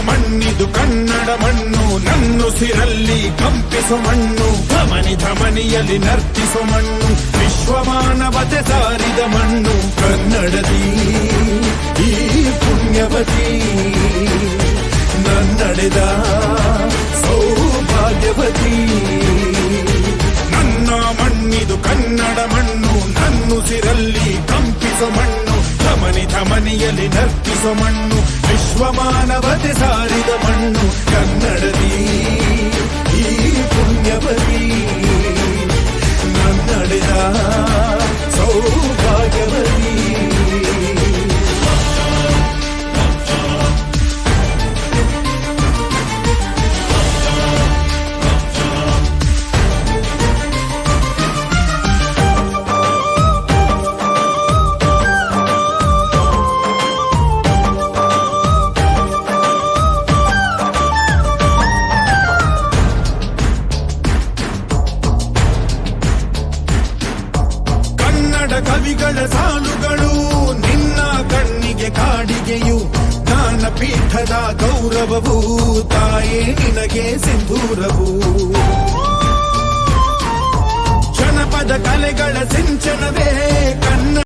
ಮಣ್ಣಿದು ಕನ್ನಡ ಮಣ್ಣು, ನನ್ನುಸಿರಲ್ಲಿ ಕಂಪಿಸೋ ಮಣ್ಣು, ಧಮನಿ ಧಮನಿಯಲ್ಲಿ ನರ್ತಿಸೋ ಮಣ್ಣು, ವಿಶ್ವಮಾನವತೆ ಸಾರಿದ ಮಣ್ಣು ಕನ್ನಡದಿ ಈ ಪುಣ್ಯವತಿ, ನನ್ನಡೆದ ಸೌಭಾಗ್ಯವತಿ. ನನ್ನ ಮಣ್ಣಿದು ಕನ್ನಡ ಮಣ್ಣು, ನನ್ನುಸಿರಲ್ಲಿ ಕಂಪಿಸೋ ಮಣ್ಣು, ಧಮನಿ ಧಮನಿಯಲ್ಲಿ ನರ್ತಿಸೋ ಮಣ್ಣು, ವಿಶ್ವಮಾನವತೆ ಸಾರಿದ ಮಣ್ಣು ಕನ್ನಡದಿ ಈ ಪುಣ್ಯವತಿ, ನನ್ನಡೆದ ಸೌಭಾಗ್ಯವತಿ. ಕವಿಗಳ ಸಾಲುಗಳು ನಿನ್ನ ಕಣ್ಣಿಗೆ ಕಾಡಿಗೆಯು, ಜ್ಞಾನಪೀಠದ ಗೌರವವು ತಾಯೇ ನಿನಗೆ ಸಿಂಧೂರವು. ಜನಪದ ಕಲೆಗಳ ಸಿಂಚನವೇ ಕನ್ನಡ